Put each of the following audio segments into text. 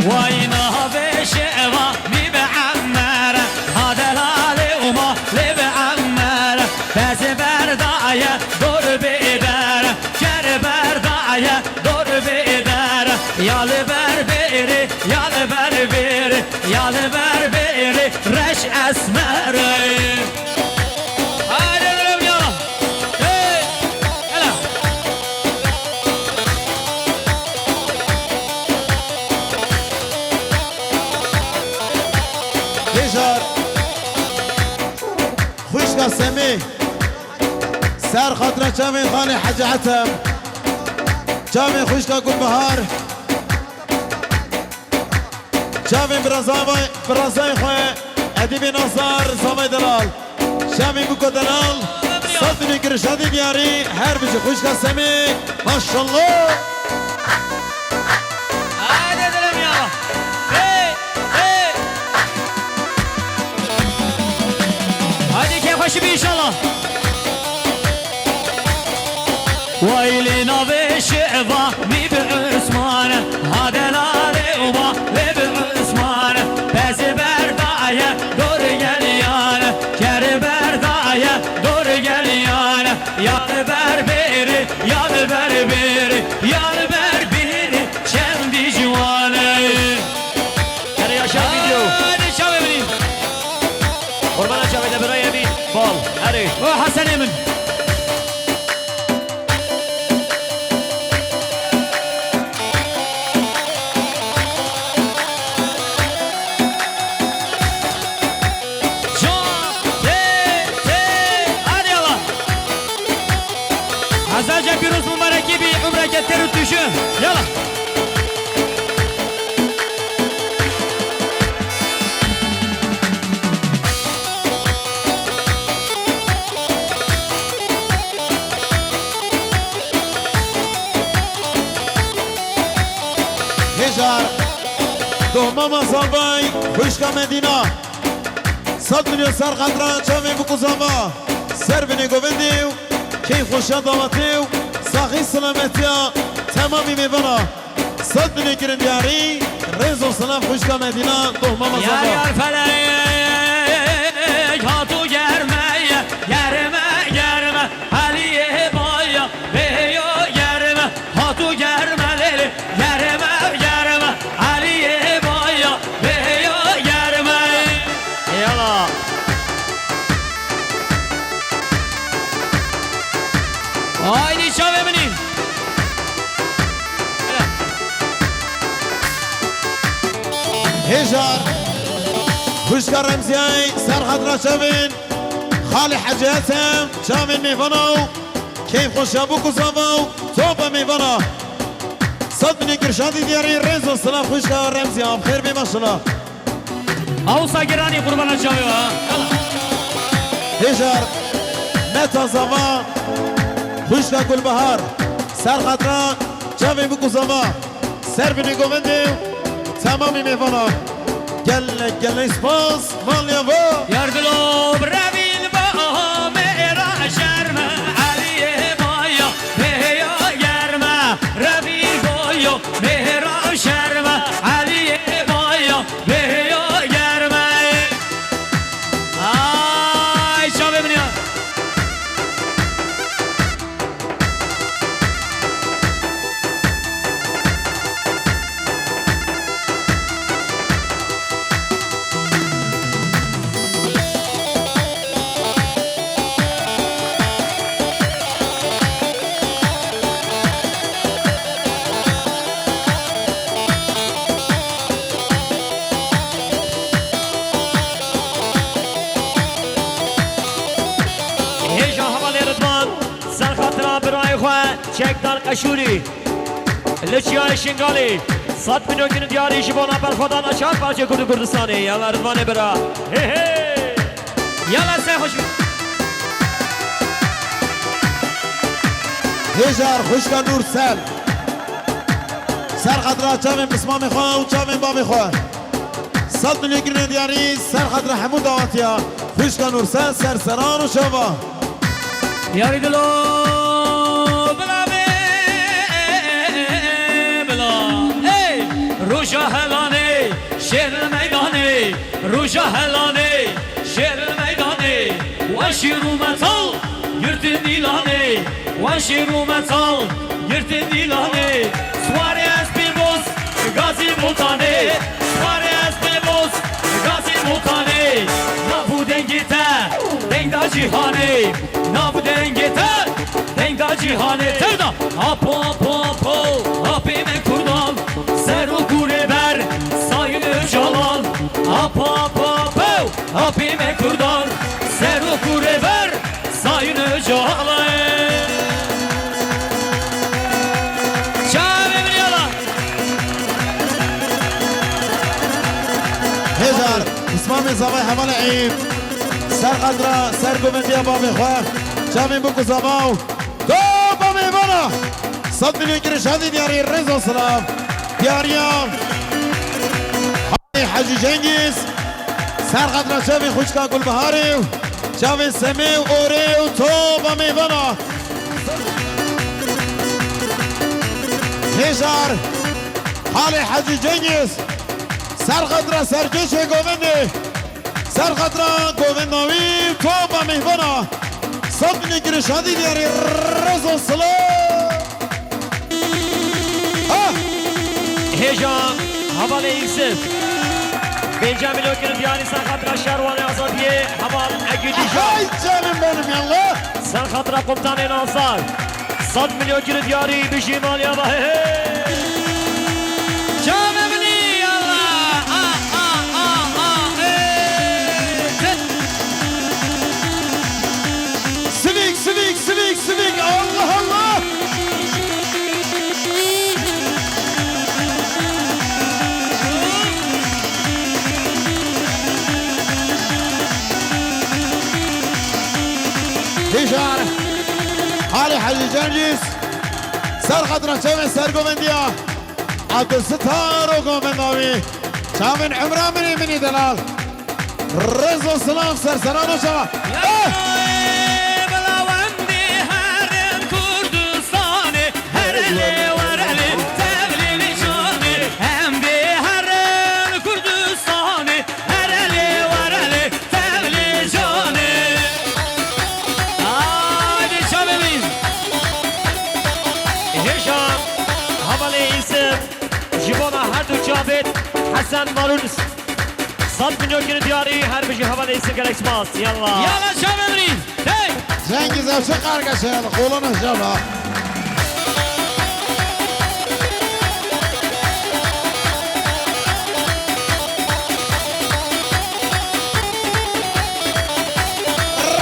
واینا به شوا می به عمره هادلاله وما لی به عمره بز بردایه دور بیدر کر بردایه دور بیدر یال بر بیری یال بر بیری یال بر بیری رش اسمره سمي سار خاطرة جامي خاني حاج عتم جامي خوشكا قول بهار جامي برازاي خوي اديبي نصار سامي دلال جامي بوكو دلال صدني كرشادي دياري هر بجي خوشكا سمي ما شاء الله خوشی بی انشالله ویلی نوی شعبا می به عثمان هادلاله اوما لی به عثمان بزی بردایه دور گلیان کر بردایه دور گلیان یال بر بیری یال بر بیری یال بر بیری چندی جوانه کره یا شب ویدیو شب ببینیم قربان شب ده برای امین بال هری و حسن امین Hazarca Piruz mübarek gibi umreketleri tüşü. Yala. هزار دوما صابای خوشکا مدینا 100 میلیون سر قدران چامی بکوزاما سر بینی گویندیو کی خوشا دامتیو ساخی سلامتیا تمامی میبنا 100 میلیون گرن دیاری رز و سلام خوشکا مدینا دوما صابای یار یار فلک هاتو گرمه گرمه گرمه علیه بایا بیو گرمه هاتو گرمه لیلی گرمه گرمه علیه بایا بیو گرمه یالا haydi şov eminim هزار خوشکا رمزیای سر خطرا چاوین خالی حجیتم چاوین میفناو کیف خوشا بکوزاو توبا میفنا 100 میلیون گرشادی دیاری رز و سلام خوشکا رمزیای بخیر بی ماشالله Avsa girani kurbana çalıyor ha. هزار متا زما خوشکا گلبهار سر خطرا چاوین بکوزاو سر بینی گوندی تمامی میفنا گل اسپاس مالیا با Yargılo brevil ba mera şerme Aliye boyo meyo germe Revil boyo mera şerme Aliye boyo meyo germe Ay şabe biniyor چکدار قشوری لچیای شنگالی 100 میلیون گرن دیاری شبانا برخودان اچار پارچه کردستانی یالا رضوانه برا هی هی یالا سه خوش هزار خوشکا نور سل سر خطرا چاوین بسمامی خواه و چاوین بامی خواه 100 میلیون گرن دیاری سر خطرا همون دعواتیا خوشکا نور سل سر سران و شبا یاری دلو روشا هلانه جهلانه شیر میدانه و شیرو مطال گرد دیلانه و شیرو مطال گرد دیلانه سواره از بیبوز گازی بوتانه سواره از بیبوز گازی بوتانه نبودنگی تا دنگ دا جیهانه نبودنگی تا دنگ دا جیهانه تردا آپو آپو آپو آپی من کردم سر و گوره بر ساین جلال آپو آپو آپو آپی من کردم سر و گوره بر ساین جلال هزار اسمام زبای حمال عیم سر قدره سر گومندی بابی خواه جامعه بکو زباو دو بامی بانا 100 میلیون گیرش هدی دیاری رزا سلام دیاریان حاجی جنگیز سر قدره جامعه خوشکا گل بهاری جامعه سمی و اوری و تو بامی بانا هزار حال حاجی جنگیز سر قدره سرکش گوونده سر قدره گوونداوی تو با مهبانا 100 میلیون گیرش هدی دیاری رزا سلام هیجان حوال ایسف 5 میلیون گیرش دیاری سر قدره شهروان آزادیه حوال اگیدی های جانم بانم یالله سر قدره قمتان ناصر 100 میلیون گیرش دیاری بشی مالیا با سویک الله الله دیشار حالی حاجی جنگیز سر قدره چمن سر گومندیا عبدالستار و گومنداوی چمن عمران منی دلال رزا سلام سرسران و شما حسن مارونس 100 میلیون گیرش دیاری هر بجی حوال ایسف گلکس ماست یلا یالا شام امرین جنگیز افشه قرگشه قولان جلا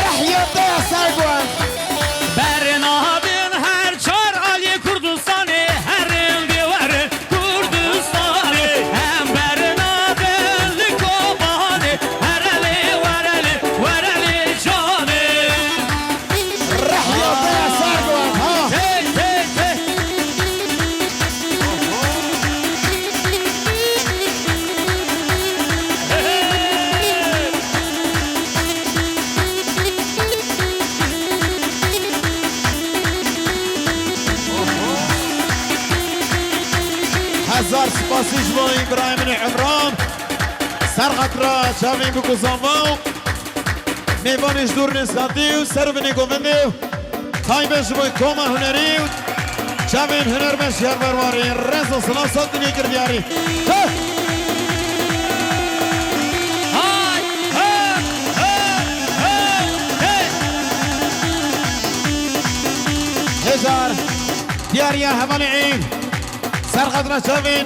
رحیت سرگوان برنابین هر چار علی کردستانی هر دیوار کردستانی هم برنابین لکوبانی هر علی ورلی جانی رحیت سرگوان ها هزار سپاسیش با ابراهیم عمران سر قطره چاوین بکو زنواو میبانش دور نسکاتیو سر بینی گووندیو تایبش بای کوما هنریو چاوین هنرمش یار برواری رزا سلام سال دنیا گردیاری هزار دیاریا همان عیم سر قدره چاوین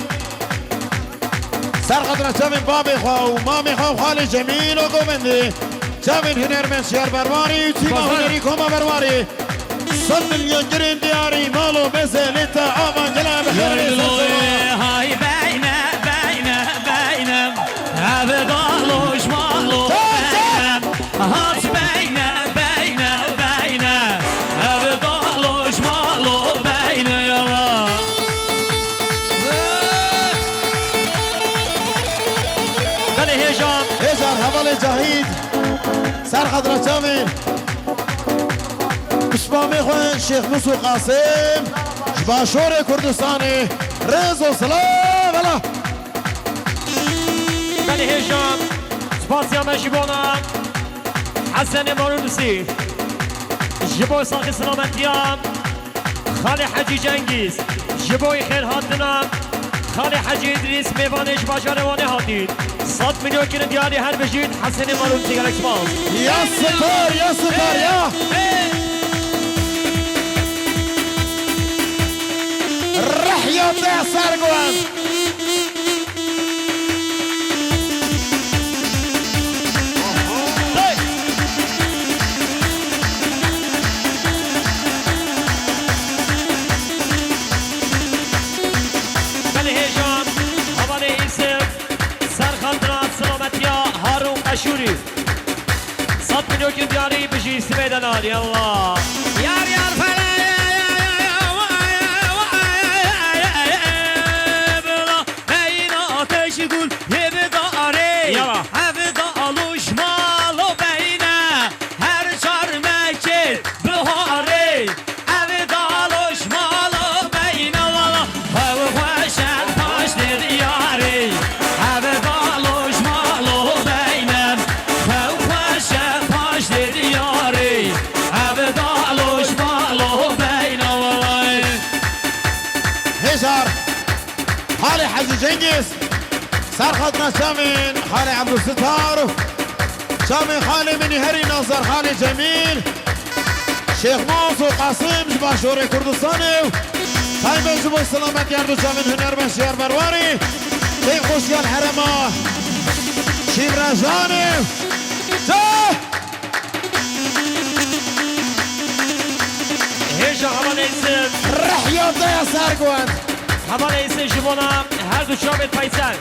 بابی خواهو مامی خواهو خالی جمیل و گومندی چاوین هنرمن شیر برواری تیما هنری کوما برواری 100 میلیون گرین دیاری مالو بزلیتا آمان جلا بخیری های بینم عبدالوش مالو بینم هات بینم عبدالوش مالو بینم یالا بله هیجان هزار حوال جاهید سر قدره چاوین بشبامی خواه شیخ موسو قاسم جباشور کردستانی رزو سلام بله بله هیجان سپاسیا مجبونا حسن مارونسی جبو ساقی سلامتیام خالی حجی جنگیز جبوی خیر هاتنا خالی حجی ادریس میوانش باجاروانه هاتید 100 میلیون کیلو دیاری هر بجید حسن مارونسی گلک سپاس یا سپار یا سپار یا رحیات سرگوان شوري 100 مليون كيلو دياري بيجي سبيد نار يلا Yar yar fele Beyin ateşi gül Yedi dare Yala. Evi da alışmalı beyne Her çar mekil Buhari Evi da alışmalı beyne Lala Evi hoşen taş dedi yari Evi da alışmalı beyne Evi hoşen taş dedi yari Evi da alışmalı beyne Lala هجر خالي حجي جنجس صار خطنا شامين خالي عبد الستار شامين خالي من هري ناصر خالي جميل شيخ موسو قاسم جباشوري كردستاني تايم جبو سلامت ياردو شامين هنر بشير برواري شيخ خوشي الحرمة شيب رجاني جاه هيجا همان ايسن رحيات يا سارقوان همان ايسن جبونا هر دو شابت پایسن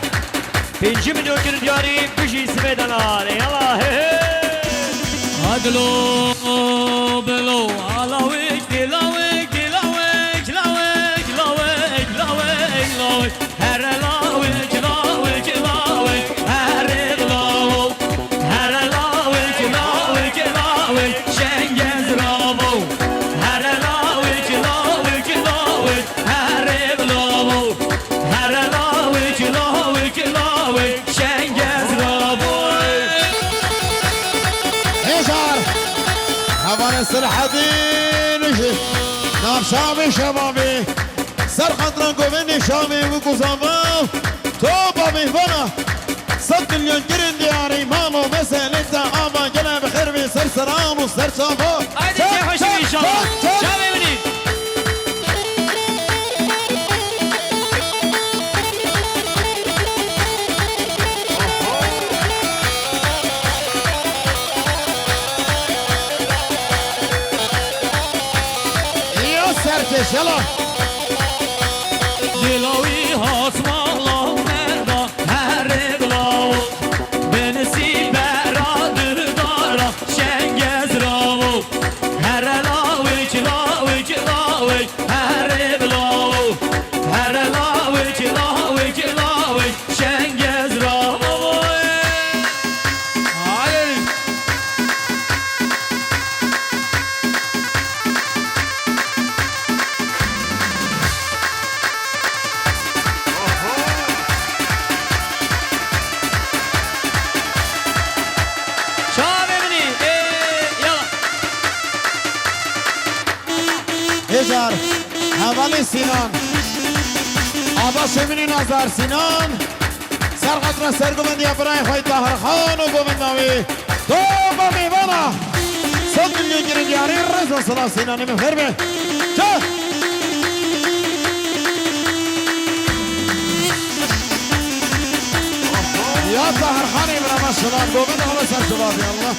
5 میلیون کیلو دیاری بيجي سبيد نار يلا Adlo belo alawik dilawik dilawik lawik lawik lawik lawik her lawik lawik lawik her lawik her lawik lawik lawik şengez ramo her lawik lawik lawik her lawik her lawik lawik lawik şengez ramo هجر همان السلحدين نام شامي شبابي سر خطران قومني شامي وقزامة توبة مهبنا 100 مليون جرين دياري مالو مسألة أما جلا بخير بي سر سرام وسر شابو Haydi keyif hoşum inşallah. Şahane eminim. يا سركش يلا Dilavi hasmalı merda her eglav Benesi beradır dara şengez ravu Her lavik lavik lavik her eglav Her lavik lavik lavik şengez ravu Hayır Şahane eminim. Yala هجر حوالي سنان آبا شمینی نظر سنان سر خطران سرگومن دیا برای خوی طاهر خان و گومنداوی توبة مهبنا 100 مليون جرين دياري رزا صلاة سناني من خير به جاه يا طاهر خان ابراهيم الشباب قومن على سر شباب يا الله